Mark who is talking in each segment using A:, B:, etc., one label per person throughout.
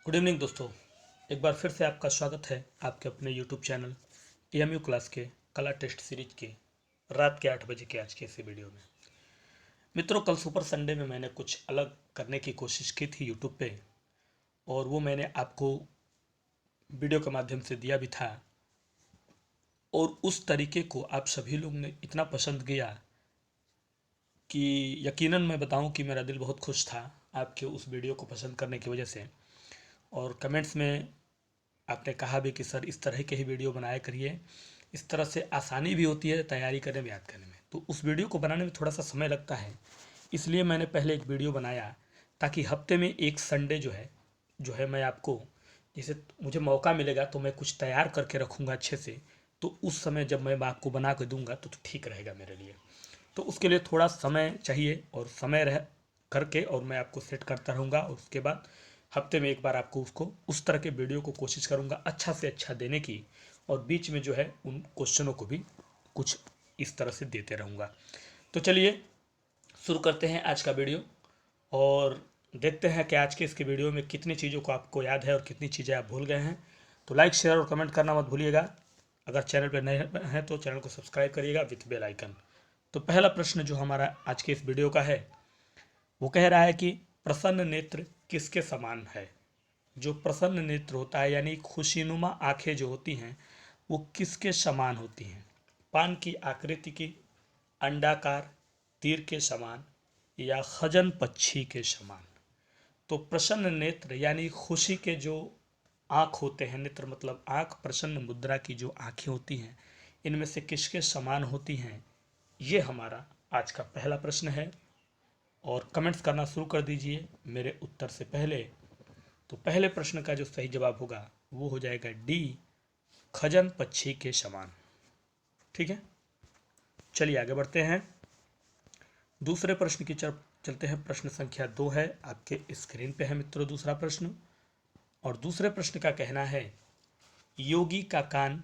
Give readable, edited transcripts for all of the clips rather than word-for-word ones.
A: Good evening दोस्तों। एक बार फिर से आपका स्वागत है आपके अपने यूट्यूब चैनल एएमयू क्लास के कला टेस्ट सीरीज के रात के 8 बजे के आज के इस वीडियो में। मित्रों, कल सुपर संडे में मैंने कुछ अलग करने की कोशिश की थी यूट्यूब पे, और वो मैंने आपको वीडियो के माध्यम से दिया भी था, और उस तरीके को आप सभी लोग ने इतना पसंद किया कि यकीनन मैं बताऊं कि मेरा दिल बहुत खुश था आपके उस वीडियो को पसंद करने की वजह से। और कमेंट्स में आपने कहा भी कि सर इस तरह के ही वीडियो बनाया करिए, इस तरह से आसानी भी होती है तैयारी करने में, याद करने में। तो उस वीडियो को बनाने में थोड़ा सा समय लगता है, इसलिए मैंने पहले एक वीडियो बनाया ताकि हफ्ते में एक संडे जो है मैं आपको, जैसे मुझे मौका मिलेगा तो मैं कुछ तैयार करके रखूँगा अच्छे से, तो उस समय जब मैं आपको बना के दूंगा तो ठीक रहेगा मेरे लिए। तो उसके लिए थोड़ा समय चाहिए, और समय रह करके और मैं आपको सेट करता रहूँगा, और उसके बाद हफ्ते में एक बार आपको उसको उस तरह के वीडियो को कोशिश करूँगा अच्छा से अच्छा देने की, और बीच में जो है उन क्वेश्चनों को भी कुछ इस तरह से देते रहूँगा। तो चलिए शुरू करते हैं आज का वीडियो, और देखते हैं कि आज के इसके वीडियो में कितनी चीज़ों को आपको याद है और कितनी चीज़ें आप भूल गए हैं। तो लाइक शेयर और कमेंट करना मत भूलिएगा। अगर चैनल पर नए हैं तो चैनल को सब्सक्राइब करिएगा विथ बेल आइकन। तो पहला प्रश्न जो हमारा आज के इस वीडियो का है वो कह रहा है कि प्रसन्न नेत्र किसके समान है। जो प्रसन्न नेत्र होता है यानी खुशीनुमा आंखें जो होती हैं वो किसके समान होती हैं। पान की आकृति की, अंडाकार, तीर के समान, या खजन पक्षी के समान। तो प्रसन्न नेत्र यानी खुशी के जो आँख होते हैं, नेत्र मतलब आँख, प्रसन्न मुद्रा की जो आँखें होती हैं, इनमें से किसके समान होती हैं, ये हमारा आज का पहला प्रश्न है। और कमेंट्स करना शुरू कर दीजिए मेरे उत्तर से पहले। तो पहले प्रश्न का जो सही जवाब होगा वो हो जाएगा डी, खजन पक्षी के समान। ठीक है, चलिए आगे बढ़ते हैं। दूसरे प्रश्न की तरफ चलते हैं। प्रश्न संख्या 2 है, आपके स्क्रीन पे है मित्रों दूसरा प्रश्न। और दूसरे प्रश्न का कहना है योगी का कान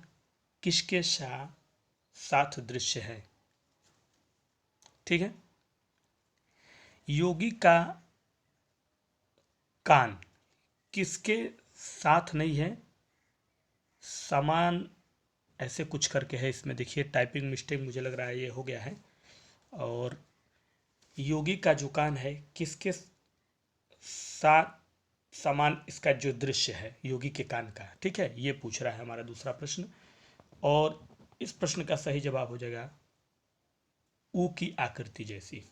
A: किसके साथ दृश्य है। ठीक है, योगी का कान किसके साथ नहीं है, समान ऐसे कुछ करके है इसमें। देखिए टाइपिंग मिस्टेक मुझे लग रहा है ये हो गया है। और योगी का जो कान है किसके साथ समान, इसका जो दृश्य है योगी के कान का, ठीक है, ये पूछ रहा है हमारा दूसरा प्रश्न। और इस प्रश्न का सही जवाब हो जाएगा ऊ की आकृति जैसी।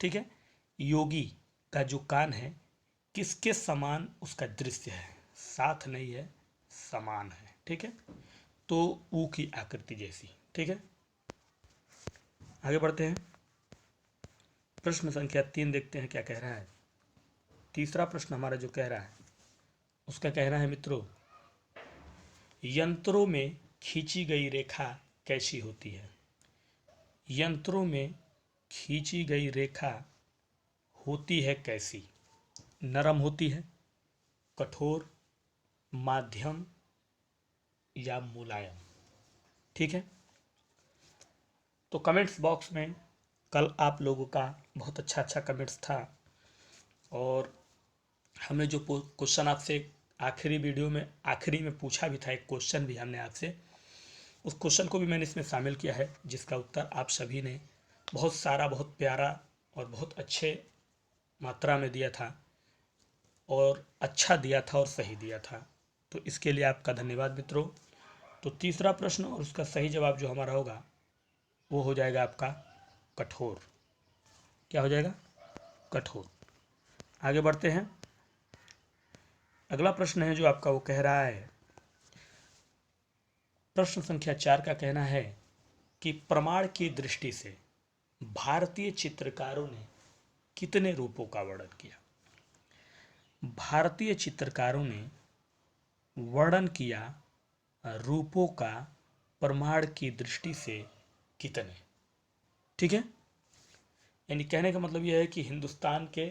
A: ठीक है, योगी का जो कान है किसके समान उसका दृश्य है, साथ नहीं है, समान है। ठीक है, तो ऊ की आकृति जैसी। ठीक है, आगे बढ़ते हैं। प्रश्न संख्या 3 देखते हैं क्या कह रहा है। तीसरा प्रश्न हमारा जो कह रहा है उसका कहना है मित्रों, यंत्रों में खींची गई रेखा कैसी होती है। यंत्रों में खींची गई रेखा होती है कैसी, नरम होती है, कठोर, माध्यम, या मुलायम। ठीक है, तो कमेंट्स बॉक्स में कल आप लोगों का बहुत अच्छा अच्छा कमेंट्स था, और हमने जो क्वेश्चन आपसे आखिरी वीडियो में आखिरी में पूछा भी था, एक क्वेश्चन भी हमने आपसे, उस क्वेश्चन को भी मैंने इसमें शामिल किया है, जिसका उत्तर आप सभी ने बहुत सारा, बहुत प्यारा और बहुत अच्छे मात्रा में दिया था, और अच्छा दिया था और सही दिया था। तो इसके लिए आपका धन्यवाद मित्रों। तो तीसरा प्रश्न और उसका सही जवाब जो हमारा होगा वो हो जाएगा आपका कठोर। क्या हो जाएगा, कठोर। आगे बढ़ते हैं। अगला प्रश्न है जो आपका वो कह रहा है, प्रश्न संख्या 4 का कहना है कि प्रमाण की दृष्टि से भारतीय चित्रकारों ने कितने रूपों का वर्णन किया। भारतीय चित्रकारों ने वर्णन किया रूपों का प्रमाण की दृष्टि से कितने। ठीक है, यानी कहने का मतलब यह है कि हिंदुस्तान के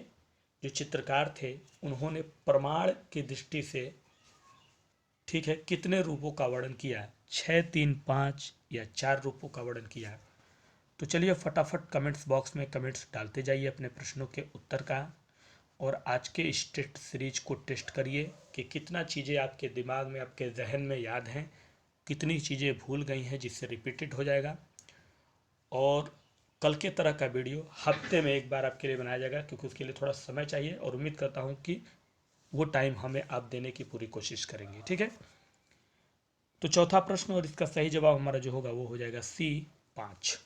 A: जो चित्रकार थे उन्होंने प्रमाण की दृष्टि से, ठीक है, कितने रूपों का वर्णन किया, 6, 3, 5 या 4 रूपों का वर्णन किया। तो चलिए फटाफट कमेंट्स बॉक्स में कमेंट्स डालते जाइए अपने प्रश्नों के उत्तर का, और आज के इस टेस्ट सीरीज को टेस्ट करिए कि कितना चीज़ें आपके दिमाग में, आपके जहन में याद हैं, कितनी चीज़ें भूल गई हैं जिससे रिपीटेड हो जाएगा। और कल के तरह का वीडियो हफ्ते में एक बार आपके लिए बनाया जाएगा, क्योंकि उसके लिए थोड़ा समय चाहिए और उम्मीद करता हूँ कि वो टाइम हमें आप देने की पूरी कोशिश करेंगे। ठीक है, तो चौथा प्रश्न और इसका सही जवाब हमारा जो होगा वो हो जाएगा C 5।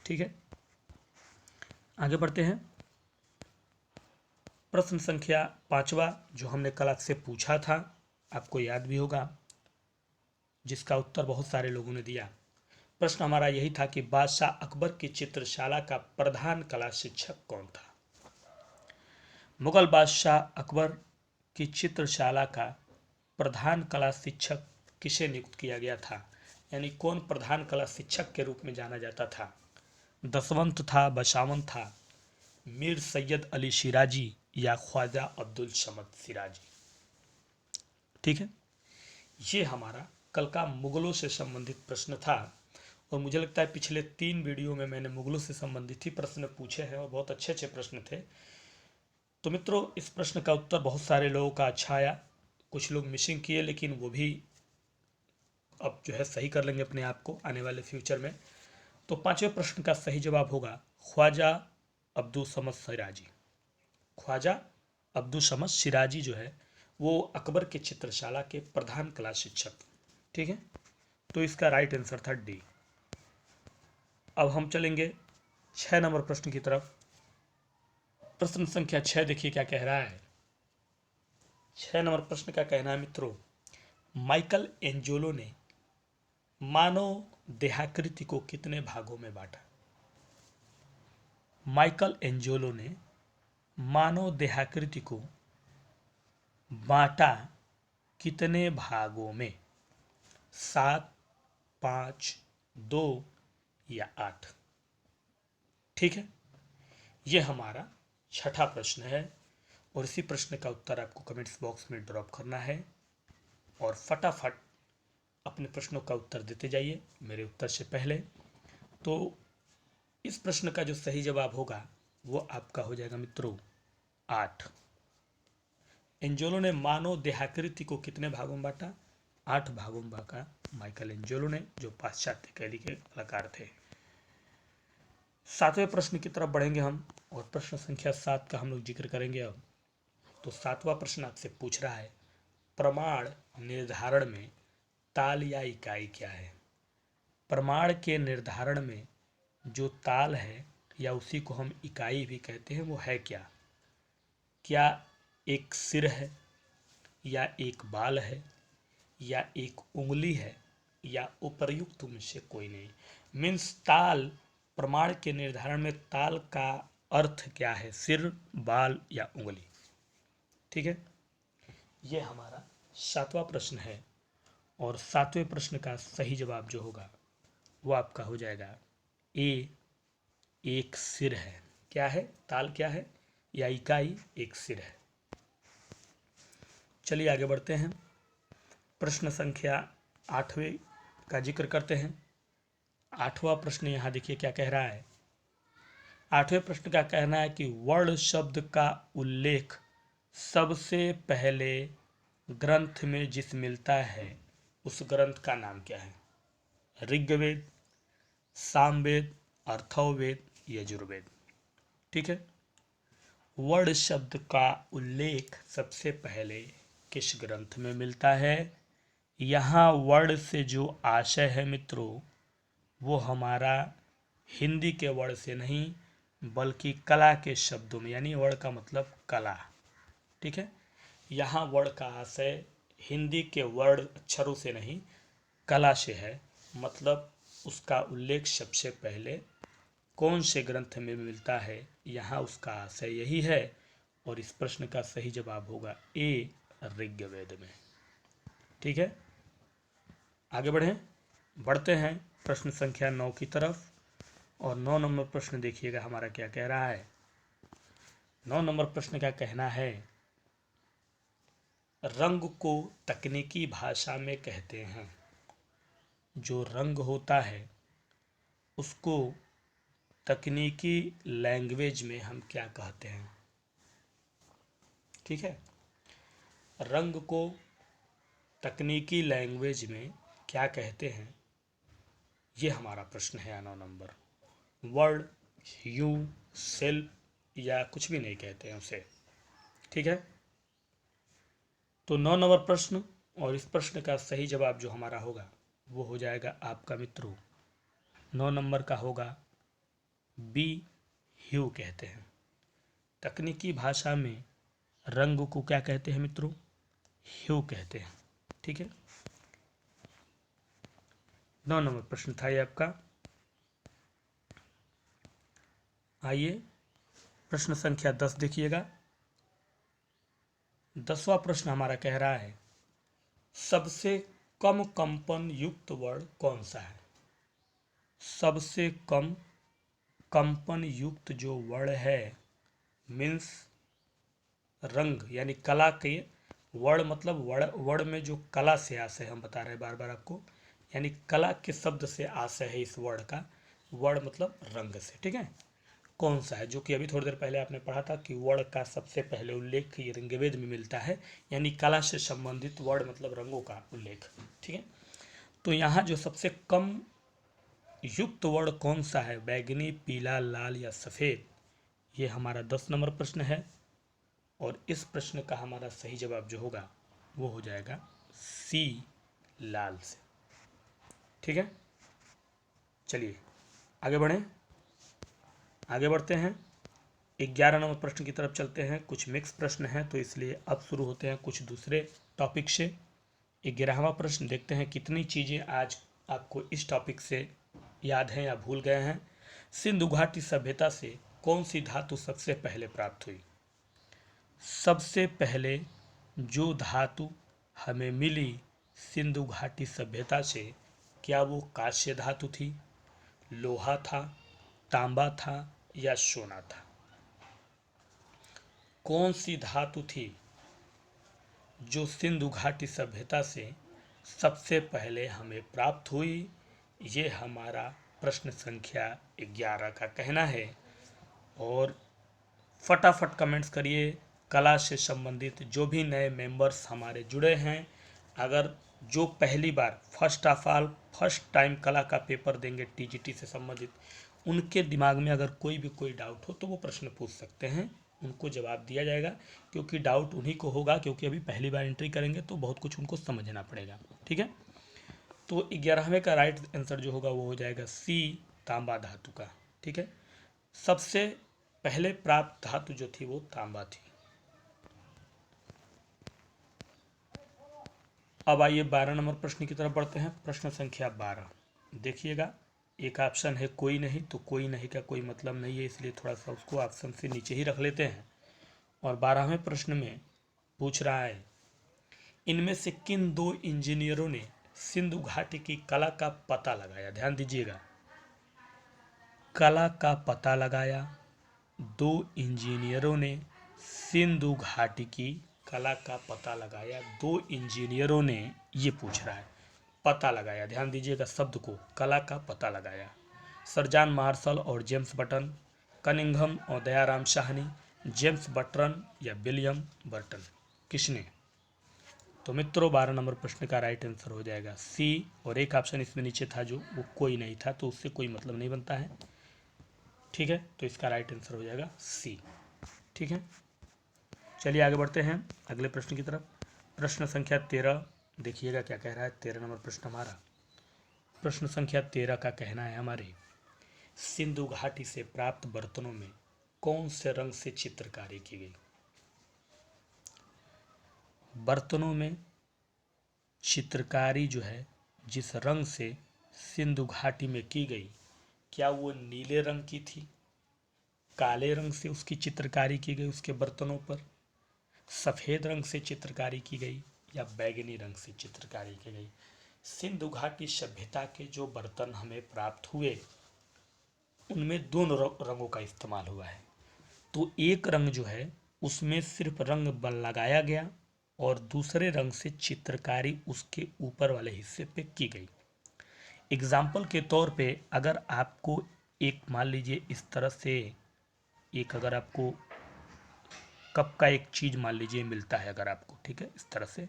A: ठीक है, आगे बढ़ते हैं। प्रश्न संख्या 5वां जो हमने कल आपसे पूछा था, आपको याद भी होगा, जिसका उत्तर बहुत सारे लोगों ने दिया। प्रश्न हमारा यही था कि बादशाह अकबर की चित्रशाला का प्रधान कला शिक्षक कौन था। मुगल बादशाह अकबर की चित्रशाला का प्रधान कला शिक्षक किसे नियुक्त किया गया था, यानी कौन प्रधान कला शिक्षक के रूप में जाना जाता था। दसवंत था, बशावंत था, मीर सैयद अली शिराजी या ख्वाजा अब्दुल समद सिराजी। ठीक है, ये हमारा कल का मुगलों से संबंधित प्रश्न था और मुझे लगता है पिछले 3 वीडियो में मैंने मुगलों से संबंधित ही प्रश्न पूछे हैं और बहुत अच्छे अच्छे प्रश्न थे। तो मित्रों, इस प्रश्न का उत्तर बहुत सारे लोगों का अच्छा आया, कुछ लोग मिसिंग किए, लेकिन वो भी अब जो है सही कर लेंगे अपने आप को आने वाले फ्यूचर में। तो 5वें प्रश्न का सही जवाब होगा ख्वाजा अब्दुल समद सिराजी। ख्वाजा अब्दुल समद सिराजी जो है वो अकबर के चित्रशाला के प्रधान कला शिक्षक। ठीक है, तो इसका राइट आंसर था डी। अब हम चलेंगे 6 नंबर प्रश्न की तरफ। प्रश्न संख्या 6 देखिए क्या कह रहा है। 6 नंबर प्रश्न का कहना है मित्रों, माइकल एंजेलो ने मानव देहाकृति को कितने भागों में बांटा। माइकल एंजेलो ने मानव देहाकृति को बांटा कितने भागों में, 7, 5, 2 या 8। ठीक है, यह हमारा छठा प्रश्न है और इसी प्रश्न का उत्तर आपको कमेंट्स बॉक्स में ड्रॉप करना है और फटाफट अपने प्रश्नों का उत्तर देते जाइए मेरे उत्तर से पहले। तो इस प्रश्न का जो सही जवाब होगा वो आपका हो जाएगा मित्रों 8। एंजेलो ने मानव देहाकृति को कितने भागों में बांटा, 8 भागों में बांटा माइकल एंजेलो ने, जो पाश्चात्य शैली के कलाकार थे। 7वें प्रश्न की तरफ बढ़ेंगे हम और प्रश्न संख्या 7 का हम लोग जिक्र करेंगे अब। तो 7वां प्रश्न आपसे पूछ रहा है, प्रमाण निर्धारण में ताल या इकाई क्या है। प्रमाण के निर्धारण में जो ताल है या उसी को हम इकाई भी कहते हैं वो है क्या। क्या एक सिर है या एक बाल है या एक उंगली है या उपर्युक्त में से कोई नहीं। मीन्स ताल, प्रमाण के निर्धारण में ताल का अर्थ क्या है, सिर, बाल या उंगली। ठीक है, ये हमारा 7वां प्रश्न है और 7वें प्रश्न का सही जवाब जो होगा वो आपका हो जाएगा ए, एक सिर है। क्या है, ताल क्या है या इकाई एक सिर है। चलिए आगे बढ़ते हैं। प्रश्न संख्या 8वें का जिक्र करते हैं। 8वां प्रश्न यहाँ देखिए क्या कह रहा है। 8वें प्रश्न का कहना है कि वर्ण शब्द का उल्लेख सबसे पहले ग्रंथ में जिस मिलता है उस ग्रंथ का नाम क्या है। ऋग्वेद, सामवेद, अथर्ववेद, यजुर्वेद। ठीक है, वर्ण शब्द का उल्लेख सबसे पहले किस ग्रंथ में मिलता है। यहाँ वर्ण से जो आशय है मित्रों वो हमारा हिंदी के वर्ण से नहीं बल्कि कला के शब्दों में, यानी वर्ण का मतलब कला। ठीक है, यहाँ वर्ण का आशय हिंदी के वर्ण अक्षरों से नहीं कला से है, मतलब उसका उल्लेख सबसे पहले कौन से ग्रंथ में मिलता है, यहाँ उसका आशय यही है और इस प्रश्न का सही जवाब होगा ए, ऋग्वेद में। ठीक है, आगे बढ़ते हैं प्रश्न संख्या 9 की तरफ और 9 नंबर प्रश्न देखिएगा हमारा क्या कह रहा है। 9 नंबर प्रश्न का कहना है, रंग को तकनीकी भाषा में कहते हैं। जो रंग होता है उसको तकनीकी लैंग्वेज में हम क्या कहते हैं। ठीक है। रंग को तकनीकी लैंग्वेज में क्या कहते हैं, ये हमारा प्रश्न है 9 नंबर। वर्ड, ह्यू, सेल या कुछ भी नहीं कहते हैं उसे, ठीक है। तो 9 नंबर प्रश्न, और इस प्रश्न का सही जवाब जो हमारा होगा वो हो जाएगा आपका मित्रों 9 नंबर का होगा बी, ह्यू कहते हैं। तकनीकी भाषा में रंग को क्या कहते हैं मित्रों, ह्यू कहते हैं, ठीक है। 9 नंबर प्रश्न था ये आपका। आइए प्रश्न संख्या 10 देखिएगा। 10वां प्रश्न हमारा कह रहा है सबसे कम कंपन युक्त वर्ण कौन सा है। सबसे कम कंपन युक्त जो वर्ण है, मीन्स रंग यानी कला के, वर्ण मतलब वर्ण में जो कला से आशय, हम बता रहे हैं बार बार आपको, यानी कला के शब्द से आशय है इस वर्ण का, वर्ण मतलब रंग से, ठीक है। कौन सा है, जो कि अभी थोड़ी देर पहले आपने पढ़ा था कि वर्ण का सबसे पहले उल्लेख ये ऋग्वेद में मिलता है, यानी कला से संबंधित वर्ण मतलब रंगों का उल्लेख, ठीक है। तो यहाँ जो सबसे कम युक्त वर्ण कौन सा है, बैगनी, पीला, लाल या सफ़ेद, ये हमारा 10 नंबर प्रश्न है। और इस प्रश्न का हमारा सही जवाब जो होगा वो हो जाएगा सी, लाल से, ठीक है। चलिए आगे बढ़ें, आगे बढ़ते हैं। 11 नंबर प्रश्न की तरफ चलते हैं। कुछ मिक्स प्रश्न हैं तो इसलिए अब शुरू होते हैं कुछ दूसरे टॉपिक से। 11वां प्रश्न देखते हैं कितनी चीज़ें आज आपको इस टॉपिक से याद हैं या भूल गए हैं। सिंधु घाटी सभ्यता से कौन सी धातु सबसे पहले प्राप्त हुई। सबसे पहले जो धातु हमें मिली सिंधु घाटी सभ्यता से, क्या वो कांस्य धातु थी, लोहा था, तांबा था या सोना था। कौन सी धातु थी जो सिंधु घाटी सभ्यता से सबसे पहले हमें प्राप्त हुई, ये हमारा प्रश्न संख्या 11 का कहना है। और फटाफट कमेंट्स करिए। कला से संबंधित जो भी नए मेंबर्स हमारे जुड़े हैं, अगर जो पहली बार फर्स्ट टाइम कला का पेपर देंगे टीजीटी से संबंधित, उनके दिमाग में अगर कोई डाउट हो तो वो प्रश्न पूछ सकते हैं, उनको जवाब दिया जाएगा। क्योंकि डाउट उन्हीं को होगा, क्योंकि अभी पहली बार एंट्री करेंगे तो बहुत कुछ उनको समझना पड़ेगा, ठीक है। तो 11वें का राइट आंसर जो होगा वो हो जाएगा सी, तांबा धातु का, ठीक है। सबसे पहले प्राप्त धातु जो थी वो तांबा थी। अब आइए 12 नंबर प्रश्न की तरफ बढ़ते हैं। प्रश्न संख्या 12 देखिएगा। एक ऑप्शन है कोई नहीं, तो कोई नहीं का कोई मतलब नहीं है, इसलिए थोड़ा सा उसको ऑप्शन से नीचे ही रख लेते हैं। और 12वें प्रश्न में पूछ रहा है इनमें से किन दो इंजीनियरों ने सिंधु घाटी की कला का पता लगाया। ध्यान दीजिएगा, कला का पता लगाया। दो इंजीनियरों ने सिंधु घाटी की कला का पता लगाया। दो इंजीनियरों ने, ये पूछ रहा है, पता लगाया। ध्यान दीजिएगा शब्द को, कला का पता लगाया। सर जॉन मार्शल और जेम्स बर्टन, कनिंघम और दयाराम साहनी, जेम्स बर्टन या विलियम बर्टन, किसने। तो मित्रों 12 नंबर प्रश्न का राइट आंसर हो जाएगा सी। और एक ऑप्शन इसमें नीचे था जो वो कोई नहीं था, तो उससे कोई मतलब नहीं बनता है, ठीक है। तो इसका राइट आंसर हो जाएगा सी, ठीक है। चलिए आगे बढ़ते हैं अगले प्रश्न की तरफ। प्रश्न संख्या 13 देखिएगा क्या कह रहा है। 13 नंबर प्रश्न हमारा, प्रश्न संख्या 13 का कहना है हमारे सिंधु घाटी से प्राप्त बर्तनों में कौन से रंग से चित्रकारी की गई। बर्तनों में चित्रकारी जो है जिस रंग से सिंधु घाटी में की गई, क्या वो नीले रंग की थी, काले रंग से उसकी चित्रकारी की गई उसके बर्तनों पर, सफ़ेद रंग से चित्रकारी की गई या बैगनी रंग से चित्रकारी की गई। सिंधु घाटी सभ्यता के जो बर्तन हमें प्राप्त हुए उनमें दोनों रंगों का इस्तेमाल हुआ है। तो एक रंग जो है उसमें सिर्फ रंग बल लगाया गया और दूसरे रंग से चित्रकारी उसके ऊपर वाले हिस्से पे की गई। एग्जाम्पल के तौर पे अगर आपको एक मान लीजिए इस तरह से एक अगर आपको कप का एक चीज़ मान लीजिए मिलता है अगर आपको, ठीक है, इस तरह से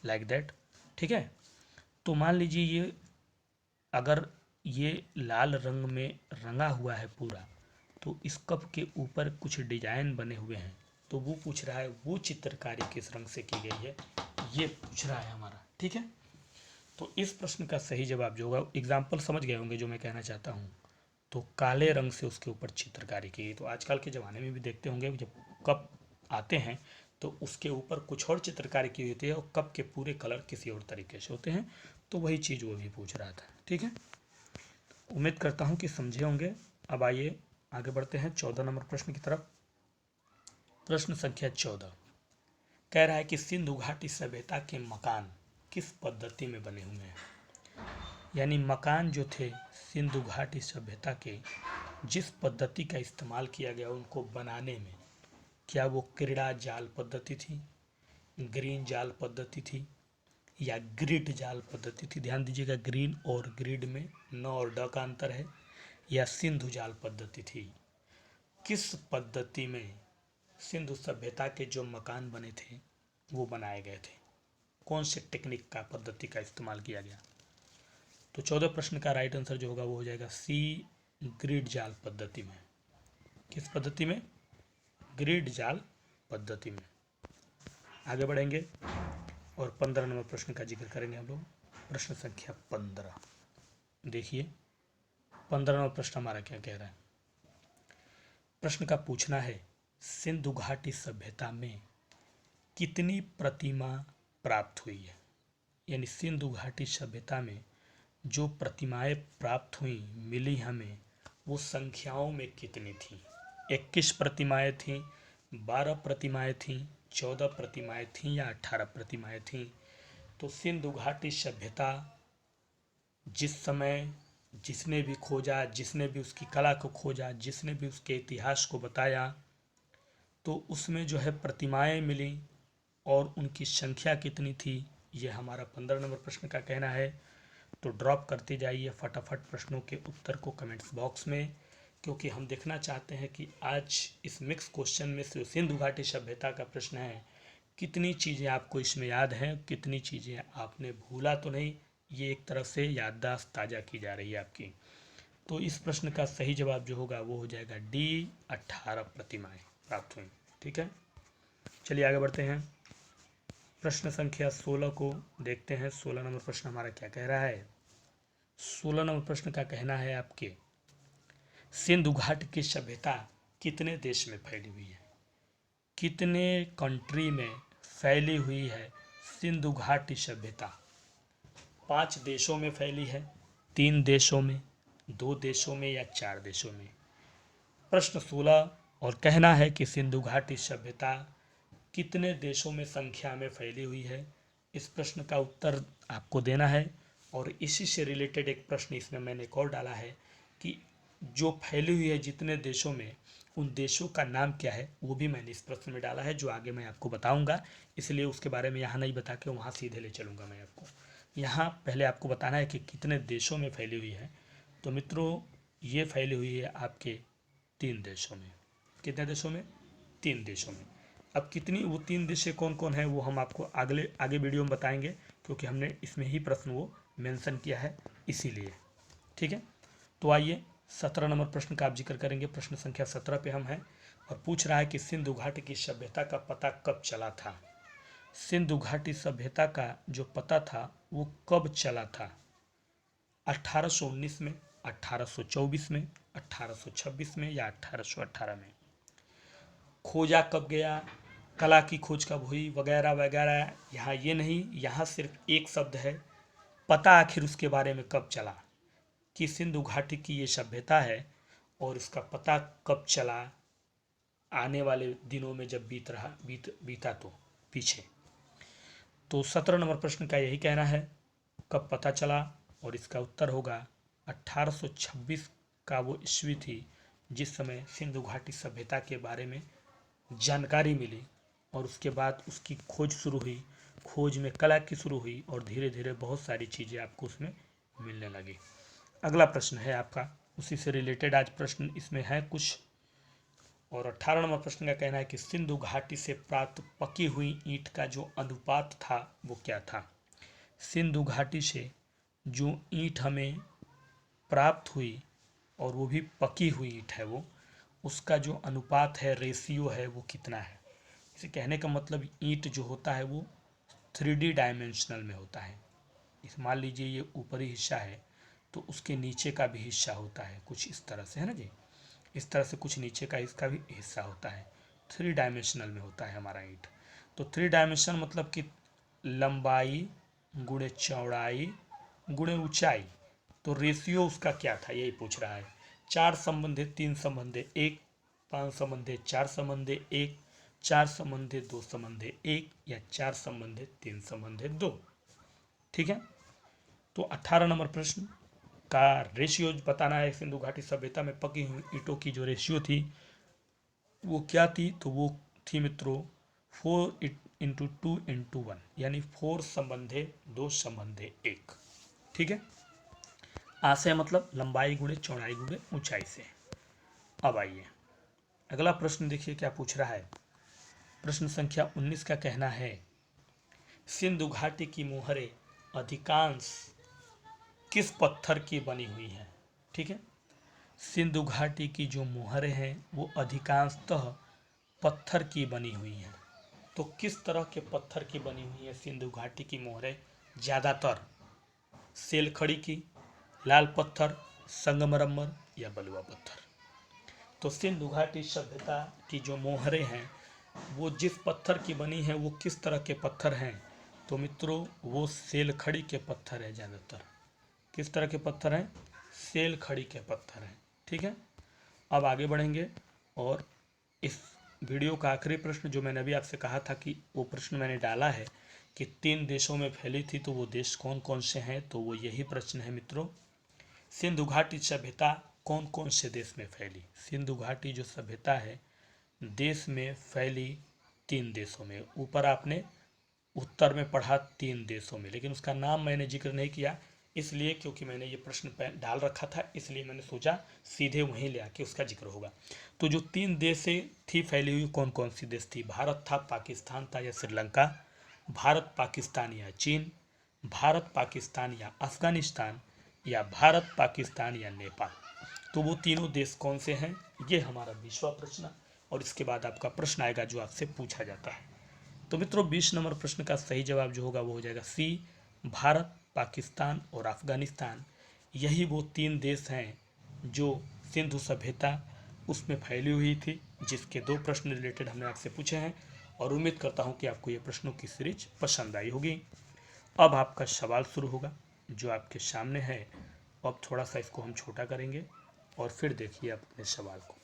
A: लाइक दैट, ठीक है। तो मान लीजिए ये अगर ये लाल रंग में रंगा हुआ है पूरा, तो इस कप के ऊपर कुछ डिजाइन बने हुए हैं, तो वो पूछ रहा है वो चित्रकारी किस रंग से की गई है, ये पूछ रहा है हमारा, ठीक है। तो इस प्रश्न का सही जवाब जो होगा, एग्जाम्पल समझ गए होंगे जो मैं कहना चाहता हूँ, तो काले रंग से उसके ऊपर चित्रकारी की गई। तो आजकल के ज़माने में भी देखते होंगे जब कप आते हैं तो उसके ऊपर कुछ और चित्रकारी की होती है और कप के पूरे कलर किसी और तरीके से होते हैं, तो वही चीज़ वो भी पूछ रहा था, ठीक है। उम्मीद करता हूँ कि समझे होंगे। अब आइए आगे बढ़ते हैं 14 नंबर प्रश्न की तरफ। प्रश्न संख्या 14 कह रहा है कि सिंधु घाटी सभ्यता के मकान किस पद्धति में बने हुए हैं, यानी मकान जो थे सिंधु घाटी सभ्यता के, जिस पद्धति का इस्तेमाल किया गया उनको बनाने में, क्या वो क्रीड़ा जाल पद्धति थी, ग्रीन जाल पद्धति थी, या ग्रिड जाल पद्धति थी। ध्यान दीजिएगा, ग्रीन और ग्रिड में न और ड का अंतर है। या सिंधु जाल पद्धति थी। किस पद्धति में सिंधु सभ्यता के जो मकान बने थे वो बनाए गए थे, कौन से टेक्निक का पद्धति का इस्तेमाल किया गया। तो 14 प्रश्न का राइट आंसर जो होगा वो हो जाएगा सी, ग्रिड जाल पद्धति में। किस पद्धति में? ग्रिड जाल पद्धति में। आगे बढ़ेंगे और 15 नंबर प्रश्न का जिक्र करेंगे हम लोग। प्रश्न संख्या 15 देखिए, 15 नंबर प्रश्न हमारा क्या कह रहा है। प्रश्न का पूछना है, सिंधु घाटी सभ्यता में कितनी प्रतिमा प्राप्त हुई है, यानी सिंधु घाटी सभ्यता में जो प्रतिमाएं प्राप्त हुई, मिली हमें, वो संख्याओं में कितनी थी। 21 प्रतिमाएं थीं, 12 प्रतिमाएं थीं, 14 प्रतिमाएं थीं या 18 प्रतिमाएं थीं। तो सिंधु घाटी सभ्यता जिस समय जिसने भी खोजा, जिसने भी उसकी कला को खोजा, जिसने भी उसके इतिहास को बताया, तो उसमें जो है प्रतिमाएं मिली और उनकी संख्या कितनी थी, ये हमारा 15 नंबर प्रश्न का कहना है। तो ड्रॉप करते जाइए फटाफट प्रश्नों के उत्तर को कमेंट्स बॉक्स में, क्योंकि हम देखना चाहते हैं कि आज इस मिक्स क्वेश्चन में से सिंधु घाटी सभ्यता का प्रश्न है, कितनी चीज़ें आपको इसमें याद हैं, कितनी चीज़ें आपने भूला तो नहीं। ये एक तरफ से याददाश्त ताज़ा की जा रही है आपकी। तो इस प्रश्न का सही जवाब जो होगा वो हो जाएगा डी, 18 प्रतिमाएं प्राप्त हुई, ठीक है। चलिए आगे बढ़ते हैं। प्रश्न संख्या 16 को देखते हैं। 16 नंबर प्रश्न हमारा क्या कह रहा है। 16 नंबर प्रश्न का कहना है आपके, सिंधु घाटी की सभ्यता कितने देश में फैली हुई है, कितने कंट्री में फैली हुई है सिंधु घाटी सभ्यता। 5 देशों में फैली है, 3 देशों में, 2 देशों में या 4 देशों में। प्रश्न 16 और कहना है कि सिंधु घाटी सभ्यता कितने देशों में संख्या में फैली हुई है। इस प्रश्न का उत्तर आपको देना है। और इसी से रिलेटेड एक प्रश्न इसमें मैंने एक और डाला है कि जो फैली हुई है जितने देशों में, उन देशों का नाम क्या है, वो भी मैंने इस प्रश्न में डाला है, जो आगे मैं आपको बताऊंगा। इसलिए उसके बारे में यहाँ नहीं बता के वहाँ सीधे ले चलूँगा मैं आपको। यहाँ पहले आपको बताना है कि कितने देशों में फैली हुई है। तो मित्रों, ये फैली हुई है आपके 3 देशों में। कितने देशों में? 3 देशों में। अब कितनी, वो 3 देश कौन कौन है वो हम आपको आगे वीडियो में बताएंगे, क्योंकि हमने इसमें ही प्रश्न वो मेंशन किया है इसीलिए, ठीक है। तो आइए 17 नंबर प्रश्न का आप जिक्र करेंगे। प्रश्न संख्या 17 पे हम हैं और पूछ रहा है कि सिंधु घाटी की सभ्यता का पता कब चला था। सिंधु घाटी सभ्यता का जो पता था वो कब चला था, 1819 में, 1824 में, 1826 में या 1818 में। खोजा कब गया, कला की खोज कब हुई, वगैरह वगैरह। यहाँ ये नहीं, यहाँ सिर्फ एक शब्द है, पता आखिर उसके बारे में कब चला कि सिंधु घाटी की ये सभ्यता है और इसका पता कब चला, आने वाले दिनों में जब बीता तो पीछे। तो 17 नंबर प्रश्न का यही कहना है, कब पता चला, और इसका उत्तर होगा 1826 का वो ईस्वी थी जिस समय सिंधु घाटी सभ्यता के बारे में जानकारी मिली और उसके बाद उसकी खोज शुरू हुई। खोज में कला की शुरू हुई और धीरे धीरे बहुत सारी चीज़ें आपको उसमें मिलने लगी। अगला प्रश्न है आपका, उसी से रिलेटेड आज प्रश्न इसमें है कुछ। और 18 नंबर प्रश्न का कहना है कि सिंधु घाटी से प्राप्त पकी हुई ईंट का जो अनुपात था वो क्या था। सिंधु घाटी से जो ईंट हमें प्राप्त हुई और वो भी पकी हुई ईंट है, वो उसका जो अनुपात है, रेशियो है, वो कितना है। इसे कहने का मतलब ईंट जो होता है वो 3D डायमेंशनल में होता है। इस मान लीजिए ये ऊपरी हिस्सा है तो उसके नीचे का भी हिस्सा होता है कुछ इस तरह से, है ना जी। इस तरह से कुछ नीचे का इसका भी हिस्सा होता है। 3 डायमेंशनल में होता है हमारा ईंट। तो 3 डायमेंशनल मतलब कि लंबाई गुणे चौड़ाई गुणे ऊंचाई। तो रेशियो उसका क्या था यही पूछ रहा है। 4 संबंधे 3 संबंधे 1, 5 संबंधे 4 संबंधे 1, 4 संबंधे 2 संबंधे 1 या 4 संबंधे 3 संबंधे 2। ठीक है। तो 18 नंबर प्रश्न का रेशियो बताना है। सिंधु घाटी सभ्यता में पकी हुई ईंटों की जो रेशियो थी वो क्या थी, तो वो थी मित्रों 4:2:1, यानी 4 संबंधे 2 संबंधे 1। ठीक है। आशय मतलब लंबाई गुणे चौड़ाई गुणे ऊंचाई से। अब आइए अगला प्रश्न देखिए क्या पूछ रहा है। प्रश्न संख्या 19 का कहना है सिंधु घाटी की मोहरें अधिकांश किस पत्थर की बनी हुई है। ठीक है। सिंधु घाटी की जो मोहरें हैं वो अधिकांशतः पत्थर की बनी हुई हैं। तो किस तरह के पत्थर की बनी हुई है सिंधु घाटी की मोहरें। ज़्यादातर सेलखड़ी की, लाल पत्थर, संगमरमर या बलुआ पत्थर। तो सिंधु घाटी सभ्यता की जो मोहरें हैं वो जिस पत्थर की बनी है वो किस तरह के पत्थर हैं, तो मित्रों वो सेलखड़ी के पत्थर है ज़्यादातर। किस तरह के पत्थर हैं, सेलखड़ी के पत्थर हैं। ठीक है। अब आगे बढ़ेंगे और इस वीडियो का आखिरी प्रश्न जो मैंने अभी आपसे कहा था कि वो प्रश्न मैंने डाला है कि 3 देशों में फैली थी, तो वो देश कौन कौन से हैं, तो वो यही प्रश्न है मित्रों। सिंधु घाटी सभ्यता कौन कौन से देश में फैली। सिंधु घाटी जो सभ्यता है देश में फैली 3 देशों में। ऊपर आपने उत्तर में पढ़ा 3 देशों में, लेकिन उसका नाम मैंने जिक्र नहीं किया इसलिए क्योंकि मैंने ये प्रश्न डाल रखा था, इसलिए मैंने सोचा सीधे वहीं ले आके उसका जिक्र होगा। तो जो 3 देश थी फैली हुई, कौन कौन सी देश थी। भारत था, पाकिस्तान था या श्रीलंका, भारत पाकिस्तान या चीन, भारत पाकिस्तान या अफगानिस्तान या भारत पाकिस्तान या नेपाल। तो वो तीनों देश कौन से हैं, ये हमारा 20वां प्रश्न। और इसके बाद आपका प्रश्न आएगा जो आपसे पूछा जाता है। तो मित्रों 20 नंबर प्रश्न का सही जवाब जो होगा वो हो जाएगा सी, भारत, पाकिस्तान और अफगानिस्तान। यही वो 3 देश हैं जो सिंधु सभ्यता उसमें फैली हुई थी, जिसके 2 प्रश्न रिलेटेड हमने आपसे पूछे हैं। और उम्मीद करता हूँ कि आपको ये प्रश्नों की सीरीज पसंद आई होगी। अब आपका सवाल शुरू होगा जो आपके सामने है। अब थोड़ा सा इसको हम छोटा करेंगे और फिर देखिए आप अपने सवाल को।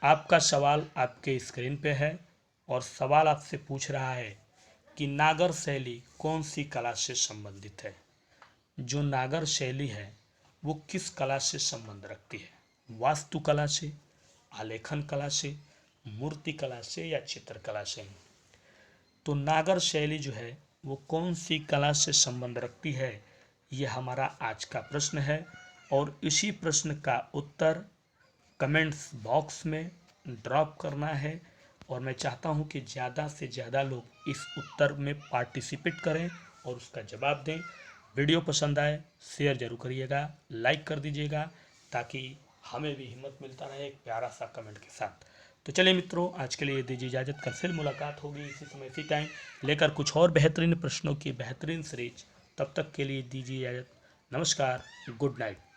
A: आपका सवाल आपके स्क्रीन पे है और सवाल आपसे पूछ रहा है कि नागर शैली कौन सी कला से संबंधित है। जो नागर शैली है वो किस कला से संबंध रखती है, वास्तुकला से, आलेखन कला से, मूर्ति कला से या चित्रकला से। तो नागर शैली जो है वो कौन सी कला से संबंध रखती है, ये हमारा आज का प्रश्न है। और इसी प्रश्न का उत्तर कमेंट्स बॉक्स में ड्रॉप करना है। और मैं चाहता हूं कि ज़्यादा से ज़्यादा लोग इस उत्तर में पार्टिसिपेट करें और उसका जवाब दें। वीडियो पसंद आए शेयर जरूर करिएगा, लाइक कर दीजिएगा ताकि हमें भी हिम्मत मिलता रहे एक प्यारा सा कमेंट के साथ। तो चलिए मित्रों आज के लिए दीजिए इजाज़त। कल फिर मुलाकात होगी इसी समय इसी टाइम लेकर कुछ और बेहतरीन प्रश्नों की बेहतरीन सीरीज। तब तक के लिए दीजिए इजाज़त। नमस्कार, गुड नाइट।